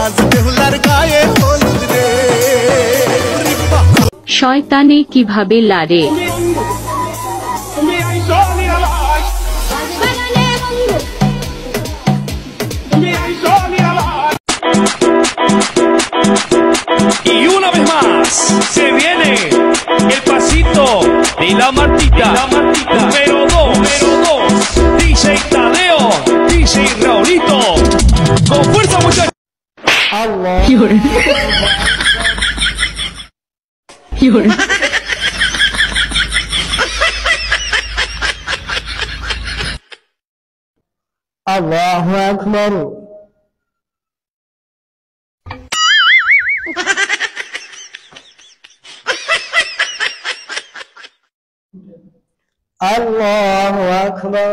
আজ বেহুলার গায়ে হলুদ রে। শয়তানে কিভাবে লারে। Y una vez más se viene el pasito de la Martita, número 2, DJ Tadeo, DJ Raulito, con fuerza muchachos. Allahu Akbar. Allahu Akbar.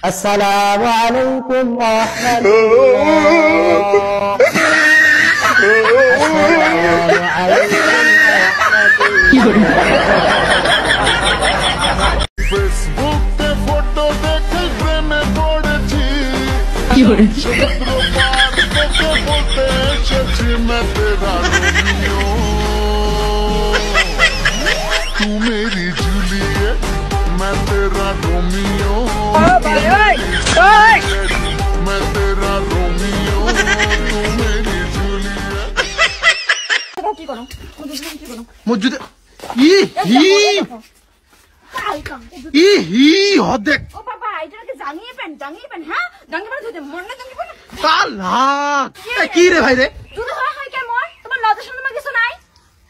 Assalamu alaikum wa rahmatullah. Facebook তে photo দেখে প্রেমে পড়েছি, বলতে এসেছি मैं तेरा रोमियो, तू मेरी जूलियट मैं तेरा रोमियो, मैं तेरा रोमियो, तू मेरी जूलियट। মসজিদ ই হি ই হি হদেক ও বাবা এটাকে জাঙ্গিয়ে পেন হ্যাঁ জাঙ্গিয়ে পেন ধুতে মন না জাঙ্গিয়ে পেন কালা কি রে ভাই রে দুধ হয় কেমন তোমার লজ্জা শরম কিছু নাই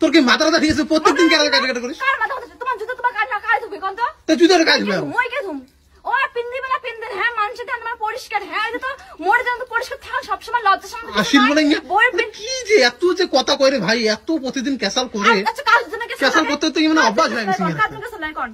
তোর কি মাথাটা ঠিক আছে প্রত্যেকদিন কেন কাটা করিস কার মাথা হচ্ছে তোমার জুতো তোমার কাজ ধুবে কোন তো জুতোর কাজ ধুবে মই কে ধুম ও পিন দিবে না পিন দেন হ্যাঁ মানুষের ধান আমার পরিষ্কার হ্যাঁ এটা তো মোর যেন তো পরিষ্কার থাক সব সময় লজ্জা শরম আসিল বলে কি যে এত যে কথা কই রে ভাই এত প্রতিদিন ক্যাসাল করে আচ্ছা কাজ জন্য ক্যাসাল করতে তো মানে অভ্যাস হয়ে গেছে কাজ জন্য ক্যাসাল কোন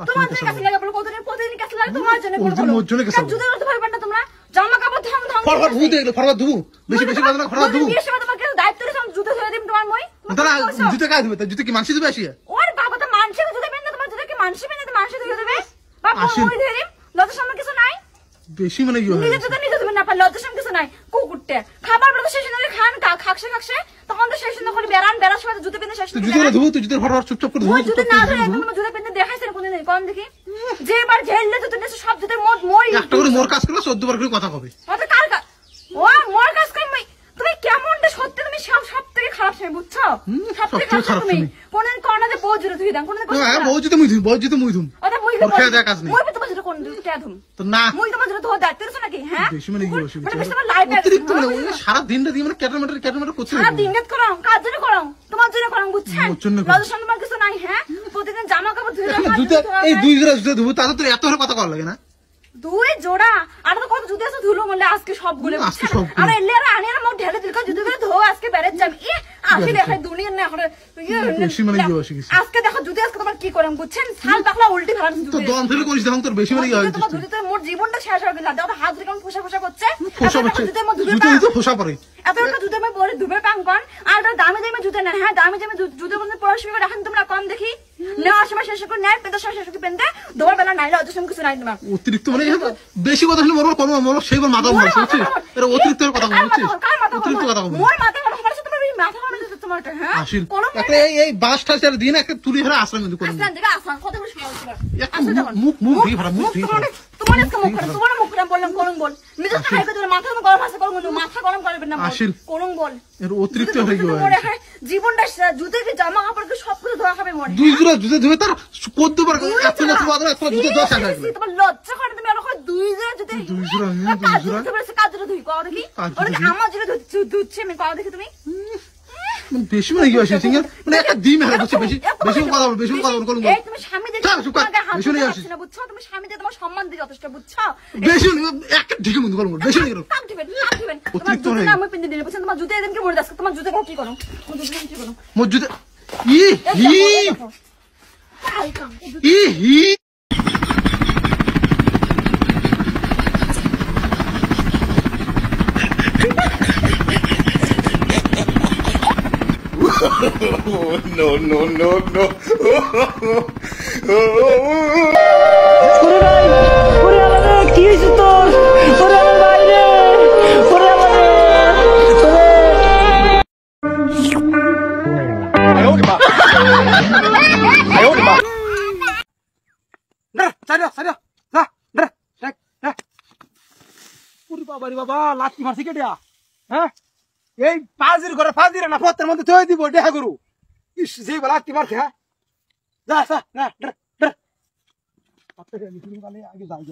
তোমার জন্য ক্যাসাল লাগে বলো প্রতিদিন ক্যাসাল লাগে তোমার জন্য করব মোর জন্য ক্যাসাল জুতো করতে পারবে না তোমরা জামা কাপড় ধাম ফরওয়ার্ড ধু দেখলে ফরওয়ার্ড ধু বেশি বেশি কথা না ফরওয়ার্ড ধু বিয়ের সময় তোমাকে দায়িত্ব দিলাম জুতো ধুয়ে দিম তোমার মই তাহলে জুতো কাজ ধুবে জুতো কি মানসি দিবে আসিয়া ওর বাবা তো মানসি জুতো পেন না তোমার জুতো কি মানসি পেন না মানসি ধুয়ে দেবে বাবা মই ধুয়ে দিম লজ্জা শরম কিছু নাই বেশি মানে ইয়ে হয় নিজে জুতো নিজে ধুবে না পারলে লজ্জা শরম কিছু নাই কুকুরটে খাবার বলতে শেষ না খান খাকছে তখন তো শেষ না করে বেরার সময় জুতো পেন শেষ জুতো ধু তুই জুতো ফরওয়ার্ড চুপচাপ করে ধু জুতো না ধরে একদম জুতো পেন দেখাইছ না কোনদিন কোন দেখি যেবার ঝেললে জুতো নিয়ে সব জুতো মই একটা করে মোর কাজ করলে 14 বার করে কথা কবে আরে কার কাজ ও মোর কাজ কই মই তুমি কেমনটা সত্যি তুমি সব থেকে খারাপ তুমি বুঝছো সব থেকে খারাপ তুমি কোনদিন কোনদিন বউ জুতো ধুই দাও কোনদিন হ্যাঁ বউ জুতো মুই ধুম আরে মই দেয়া কাজ নেই মই তোমার জুতো কোন জুতো কে ধুম তো না মই তোমার জুতো ধোয়া দাঁড় তেরছ নাকি হ্যাঁ বেশি মানে কি বেশি মানে বেশি লাইফ অতিরিক্ত মানে সারা দিনটা দিয়ে মানে ক্যাটামেটার করছিস সারা দিন রাত করো কাজ জন্য করো তোমার জন্য করো বুঝছেন লজ্জা শরম কিছু নাই হ্যাঁ প্রতিদিন জামা কাপড় ধুয়ে দাও জুতো এই দুই জোড়া জুতো ধুবো তাতে তো এত কথা করা লাগে না দুই জোড়া আর তো কত জুতো আছে ধুলো বলে আজকে সবগুলো আর এলে আর আনি আর মোট ঢেলে দিল জুতোগুলো ধো আজকে বেরেজ যাম ই আসি দেখাই দুনিয়ার না এখন বেশি মানে কি বসে গেছে আজকে দেখো জুতো আজকে তোমার কি করাম বুঝছেন সাল পাখলা উল্টি ফেলাম জুতো তো দম ফেলে করিস দেখো তোর বেশি মানে কি হয় তোমার জুতো মোর জীবনটা শেষ হয়ে গেল দাও হাত ধরে কেমন ফোসা করছে জুতো ফোসা পড়ে এত একটা জুতো আমি পরে ধুবে পাম কোন আর দামি দামি জুতো না হ্যাঁ দামি দামি জুতো কোন পড়াশোনা রাখেন তোমরা কম দেখি নেওয়ার সময় শেষ করে নেয় পেতে সময় শেষ করে পেনতে দৌড় বেলা নাই লজ্জা শরম কিছু নাই তোমার অতিরিক্ত মানে বেশি কথা শুনে মরবো কোনো মরবো সেইবার মাথা ঘুমাচ্ছে বুঝছিস এর অতিরিক্ত কথা বলছিস অতিরিক্ত কথা বলছিস মোর মাথা গরম হচ্ছে তোমার মাথা গরম হচ্ছে তোমার হ্যাঁ আসিল একটা এই বাসটা চার দিন একটা তুলি ধরে আসলাম কিন্তু কোন আসলাম দেখো আসলাম কত বড় মুখ দিয়ে ভরা মুখ দিয়ে তোমার আজকে তোমার মুখ করে বললাম করুন বল নিজে খাই করে মাথা গরম আছে করুন মাথা গরম করবেন না আসিল করুন বল এর অতিরিক্ত হয়ে গেল জীবনটা জুতো জামা কাপড় সব কিছু ধোয়া খাবে মনে দুই জোড়া জুতো ধুয়ে তার 14 বার এত জুতো ধোয়া শেষ হয়ে গেল তোমার লজ্জা করে তুমি আর দুই জোড়া জুতো দুই জোড়া কাজ ধুই কও দেখি আমার জুতো ধুচ্ছে আমি কও দেখি তুমি বেশি মানে কি আসে সিঙ্গেল মানে একটা ডিম হেলা বুঝছে বেশি বেশি কথা বল করুন এই তুমি স্বামী দেখো বেশি নেই আসে না বুঝছো তুমি স্বামী দিয়ে তোমার সম্মান দিয়ে যথেষ্ট বুঝছো বেশি একটা ঢিকে মন করুন বেশি নেই করুন কাম দিবেন তোমার জুতো না আমি পিন দিলে বুঝছো তোমার জুতো এদিনকে মরে যাচ্ছে তোমার জুতো কি করো মোর জুতো ই হি no. কি হয়েছে তোর বাবারি বাবা লাঠি মারছি কেটে হ্যাঁ এই পাজির ঘরে ফাজিরে না পথের মধ্যে থই দিব দেখা করু ইস যে লাঠি মারছে হ্যাঁ যা না আগে যাই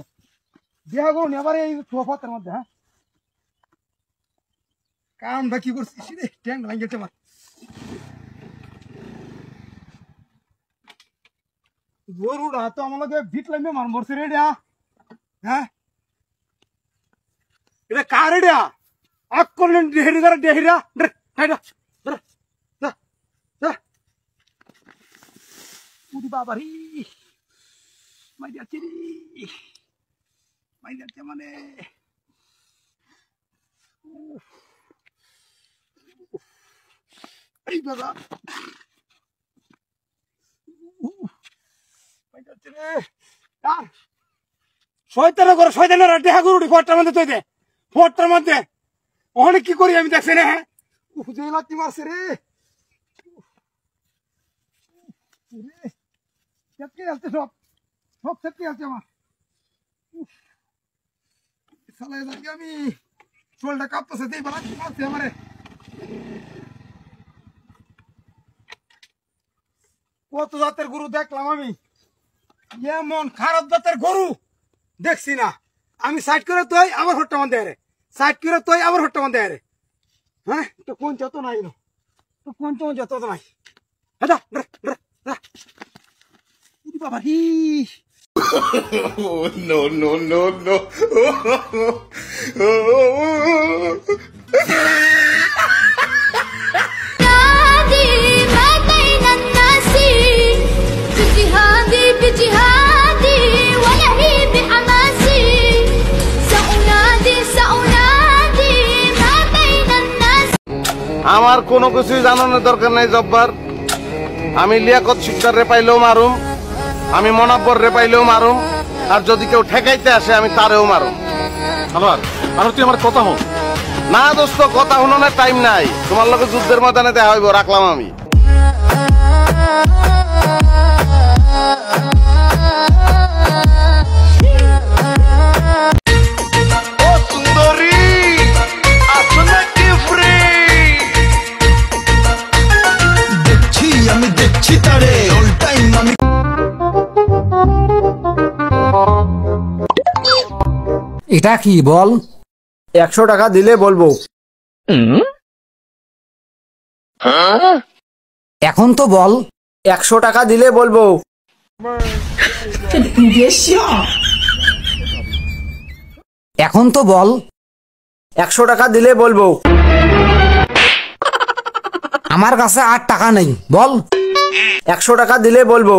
দেখা করুন এবার এই পথের মধ্যে হ্যাঁ কামটা কি করছিস রে ট্যাং লাগিয়েছে আমার গরুটা তো আমাকে ভিট লাগবে মান মরছে রে হ্যাঁ এটা কার এটা আক করলেন ডেহিরা বাবারি মাই যাচ্ছে মানে এই বাবা শয়তানের করে শয়তানের দেখা করুটি ফোরটার মধ্যে তুই দে ফোরটার মধ্যে অনেক কি করি আমি দেখছি না হ্যাঁ লাঠি মারছে রে সেটকে আসছে সব সেটকে আসছে আমার সালাই যাচ্ছি আমি শোলটা কাঁপতেছে দিয়ে লাঠি মারছে আমারে কত জাতের গরু দেখলাম আমি এমন খারাপ জাতের গরু দেখছি না আমি সাইড করে তুই আবার হট্টা মান দেয় রে সাইড করে তুই আবার হট্টা মান দেয় রে হ্যাঁ তো কোন যত নাই না তো কোন যত নাই বাবা কি no. আমার কোনো কিছুই জানানোর দরকার নাই জব্বার আমি লিয়াকত শিকদার রে পাইলেও মারুম আমি মনাব্বর রে পাইলেও মারুম আর যদি কেউ ঠেকাইতে আসে আমি তারেও মারুম আর তুই আমার কথা হন না দোস্ত কথা শুনানোর টাইম নাই তোমার লগে যুদ্ধের ময়দানে দেখা হইব রাখলাম আমি এটা কি বল 100 টাকা দিলে বলবো এখন তো বল 100 টাকা দিলে বলবো এখন তো বল 100 টাকা দিলে বলবো আমার কাছে 8 টাকা নেই বল 100 টাকা দিলে বলবো